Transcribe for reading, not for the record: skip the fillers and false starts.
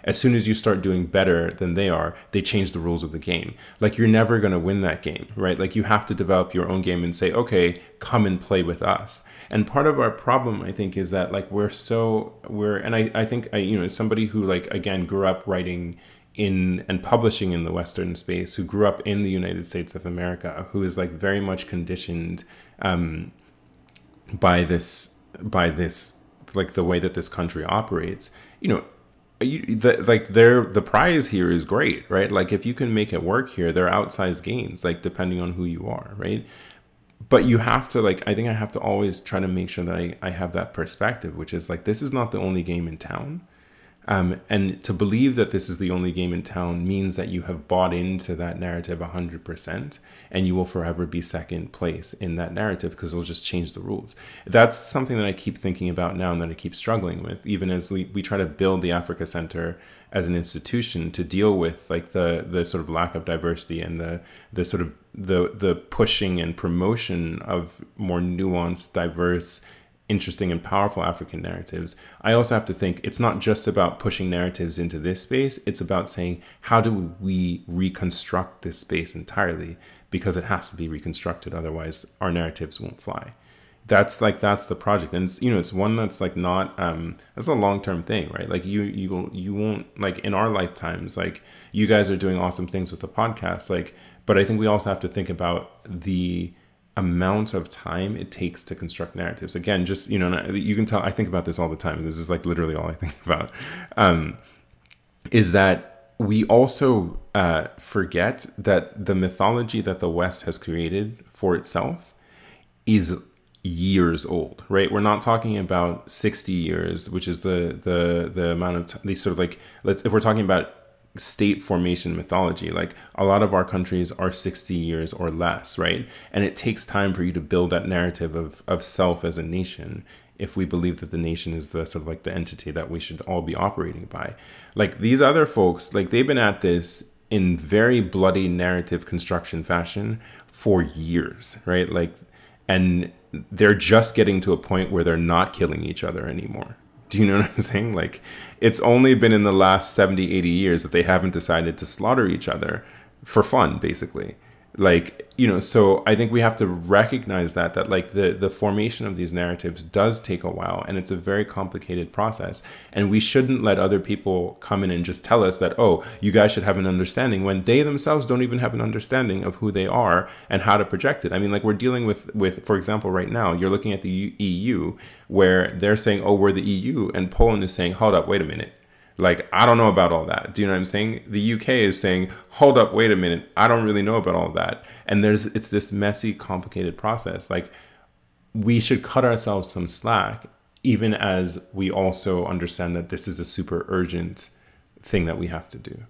As soon as you start doing better than they are, they change the rules of the game. Like, you're never going to win that game, right? Like, you have to develop your own game and say, okay, come and play with us. And part of our problem, I think, is that like and I think as somebody who, like, again, grew up writing in and publishing in the Western space, who grew up in the United States of America, who is like very much conditioned by this like the way that this country operates, the prize here is great, right? Like, if you can make it work here, they're outsized gains, like, depending on who you are, right? But you have to, like, I think I have to always try to make sure that I have that perspective, which is like, this is not the only game in town. And to believe that this is the only game in town means that you have bought into that narrative 100%, and you will forever be second place in that narrative because it'll just change the rules. That's something that I keep thinking about now and that I keep struggling with, even as we try to build the Africa Center as an institution to deal with like the sort of lack of diversity and the sort of the pushing and promotion of more nuanced, diverse, interesting and powerful African narratives. I also have to think it's not just about pushing narratives into this space. It's about saying, how do we reconstruct this space entirely? Because it has to be reconstructed. Otherwise, our narratives won't fly. That's the project. And it's one that's like not, that's a long-term thing, right? Like you won't, like, in our lifetimes, like, you guys are doing awesome things with the podcast. Like, but I think we also have to think about the amount of time it takes to construct narratives. Again, just, you can tell I think about this all the time. This is like literally all I think about, is that we also forget that the mythology that the West has created for itself is years old, right? We're not talking about 60 years, which is the amount of these sort of like, if we're talking about state formation mythology, like, a lot of our countries are 60 years or less, right? And it takes time for you to build that narrative of self as a nation, if we believe that the nation is the sort of like the entity that we should all be operating by. Like, these other folks, like, they've been at this in very bloody narrative construction fashion for years, right? Like, and they're just getting to a point where they're not killing each other anymore. Do you know what I'm saying? Like, it's only been in the last 70, 80 years that they haven't decided to slaughter each other for fun, basically. Like, so I think we have to recognize that like the formation of these narratives does take a while, and it's a very complicated process. And we shouldn't let other people come in and just tell us that, oh, you guys should have an understanding, when they themselves don't even have an understanding of who they are and how to project it. I mean, like, we're dealing with, for example, right now, you're looking at the EU, where they're saying, oh, we're the EU, and Poland is saying, hold up, wait a minute. Like, I don't know about all that. Do you know what I'm saying? The UK is saying, hold up, wait a minute, I don't really know about all that. And it's this messy, complicated process. Like, we should cut ourselves some slack, even as we also understand that this is a super urgent thing that we have to do.